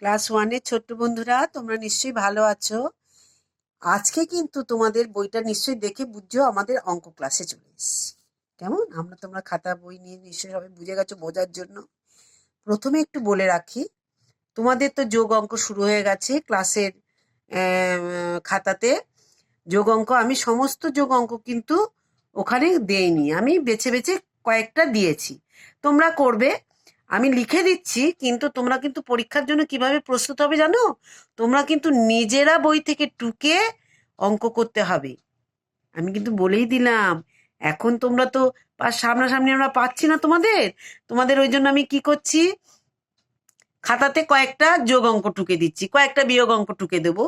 Class ওয়ানের ছোট্ট বন্ধুরা, তোমরা নিশ্চয়ই ভালো আছো। আজকে কিন্তু তোমাদের বইটা নিশ্চয়ই দেখে বুঝছো আমাদের অঙ্ক ক্লাসে চলে এসেছি। কেমন তোমরা খাতা বই নিয়ে নিশ্চয়ই সবাই বুঝে গেছো। বোঝার জন্য প্রথমে একটু বলে রাখি, তোমাদের তো যোগ অঙ্ক শুরু হয়ে গেছে ক্লাসের খাতাতে। যোগ অঙ্ক আমি সমস্ত যোগ অঙ্ক কিন্তু ওখানে দেইনি, আমি বেছে বেছে কয়েকটা দিয়েছি, তোমরা করবে। আমি লিখে দিচ্ছি, কিন্তু তোমরা কিন্তু পরীক্ষার জন্য কিভাবে প্রস্তুত হবে জানো? তোমরা কিন্তু নিজেরা বই থেকে টুকে অঙ্ক করতে হবে। আমি কিন্তু বলেই দিলাম। এখন তোমরা তো সামনাসামনি আমরা পাচ্ছি না তোমাদের। তোমাদের ওই জন্য আমি কি করছি, খাতাতে কয়েকটা যোগ অঙ্ক টুকে দিচ্ছি, কয়েকটা বিয়োগ অঙ্ক টুকে দেবো।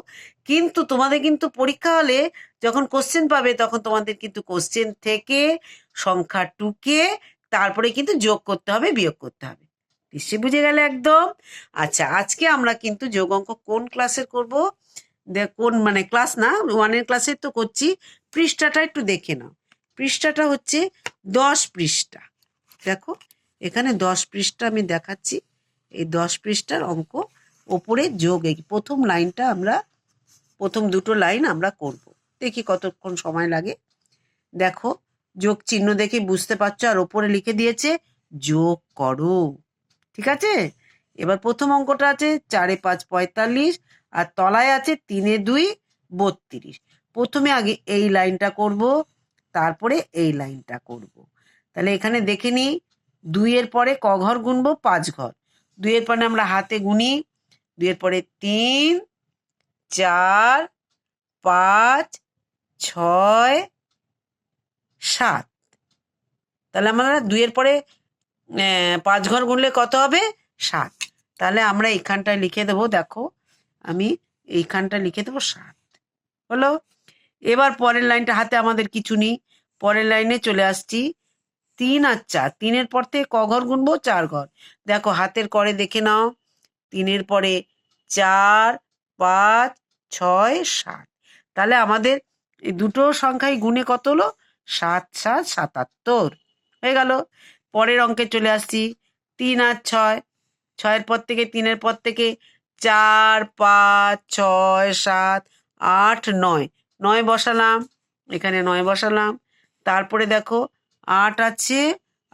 কিন্তু তোমাদের কিন্তু পরীক্ষা হলে যখন কোশ্চেন পাবে, তখন তোমাদের কিন্তু কোশ্চেন থেকে সংখ্যা টুকে তারপরে কিন্তু যোগ করতে হবে, বিয়োগ করতে হবে। নিশ্চয়ই বুঝে গেলে একদম। আচ্ছা, আজকে আমরা কিন্তু যোগ অঙ্ক কোন ক্লাসের করব, কোন মানে ক্লাস না, ওয়ানের ক্লাসের তো করছি। পৃষ্ঠাটা একটু দেখে নাও। পৃষ্ঠাটা হচ্ছে 10 পৃষ্ঠা। দেখো এখানে 10 পৃষ্ঠা আমি দেখাচ্ছি। এই 10 পৃষ্ঠার অঙ্ক, ওপরে যোগ, এই প্রথম লাইনটা আমরা, প্রথম দুটো লাইন আমরা করব। দেখি কতক্ষণ সময় লাগে। দেখো যোগ চিহ্ন দেখে বুঝতে পারছো, আর ওপরে লিখে দিয়েছে যোগ করো। ঠিক আছে, এবার প্রথম অঙ্কটা আছে 4 এ 5 45, আর তলায় আছে 3 এ 2 32। প্রথমে আগে এই লাইনটা করব, তারপরে এই লাইনটা করব। তাহলে এখানে দেখে নিই, 2 এর পরে ক ঘর গুনবো? 5 ঘর। 2 এর পরে আমরা হাতে গুনি, 2 এর পরে 3 4 5 6 7। তাহলে আমরা 2 এর পরে 5 ঘর গুনলে কত হবে? 7। তাহলে আমরা এইখানটায় লিখে দেবো, দেখো আমি এইখানটা লিখে দেবো 7। হলো। এবার পরের লাইনটা, হাতে আমাদের কিছু নেই, পরের লাইনে চলে আসছি। 3 আর 4, 3 এর পর থেকে ক ঘর গুনবো? 4 ঘর। দেখো হাতের করে দেখে নাও, 3 এর পরে 4 5 6 7। তাহলে আমাদের এই দুটো সংখ্যাই গুনে কত হলো? 7 7 77 হয়ে গেল। পরের অঙ্কে চলে আসছি। 3 আর 6, 6 পর থেকে, 3 পর থেকে 4 5 6 7 8 9, 9 বসালাম, এখানে 9 বসালাম। তারপরে দেখো 8 আছে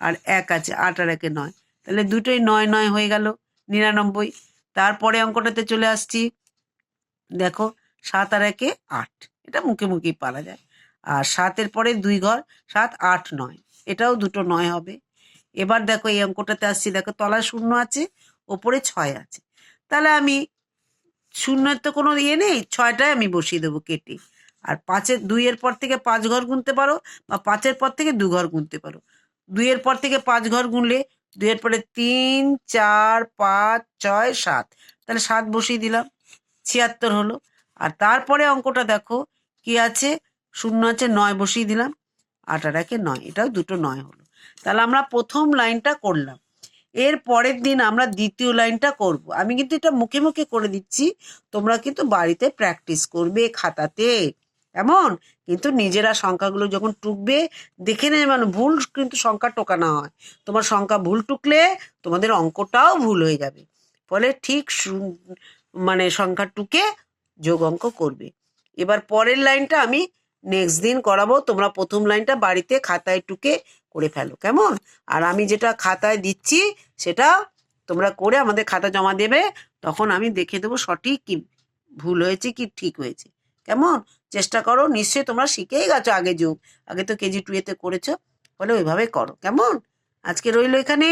আর 1 আছে, 8 আর 1 9, তাহলে দুটোই 9 9 হয়ে গেল, 99। তারপরে অঙ্কটাতে চলে আসছি। দেখো 7 আর 1 8, এটা মুখে মুখেই পারা যায়। আর 7 এর পরে 2 ঘর, 7 8 9, এটাও দুটো 9 হবে। এবার দেখো এই অঙ্কটাতে আসছি, দেখো তলায় 0 আছে, ওপরে 6 আছে। তাহলে আমি শূন্যের তো কোনো ইয়ে নেই, 6টায় আমি বসিয়ে দেবো কেটে। আর 2 এর পর থেকে 5 ঘর গুনতে পারো, বা 5 এর পর থেকে 2 ঘর গুনতে পারো। 2 এর পর থেকে 5 ঘর গুনলে 2 এর পরে 3 4 5 6 7, তাহলে 7 বসিয়ে দিলাম, 76 হলো। আর তারপরে অঙ্কটা দেখো কি আছে, 0 আছে, 9 বসিয়ে দিলাম, 8 আর 1 9, এটাও দুটো 9 হলো। তাহলে আমরা প্রথম লাইনটা করলাম। এর পরের দিন আমরা দ্বিতীয় লাইনটা করব। আমি কিন্তু এটা মুখে মুখে করে দিচ্ছি, তোমরা কিন্তু বাড়িতে প্র্যাকটিস করবে খাতাতে। এমন কিন্তু নিজেরা সংখ্যাগুলো যখন টুকবে দেখে নেবে, মানে ভুল কিন্তু সংখ্যা টোকানো হয়। তোমার সংখ্যা ভুল টুকলে তোমাদের অঙ্কটাও ভুল হয়ে যাবে। ফলে ঠিক মানে সংখ্যা টুকে যোগ অঙ্ক করবে। এবার পরের লাইনটা আমি নেক্সট দিন করাবো, তোমরা প্রথম লাইনটা বাড়িতে খাতায় টুকে করে ফেলো, কেমন? আর আমি যেটা খাতায় দিচ্ছি সেটা তোমরা করে আমাদের খাতা জমা দেবে, তখন আমি দেখে দেবো সঠিক কি ভুল হয়েছে কি ঠিক হয়েছে। কেমন? চেষ্টা করো, নিশ্চয়ই তোমরা শিখেই গেছো আগে যোগ, আগে তো কেজি 2 এতে করেছো, ফলে ওইভাবে করো। কেমন? আজকে রইলো এখানে।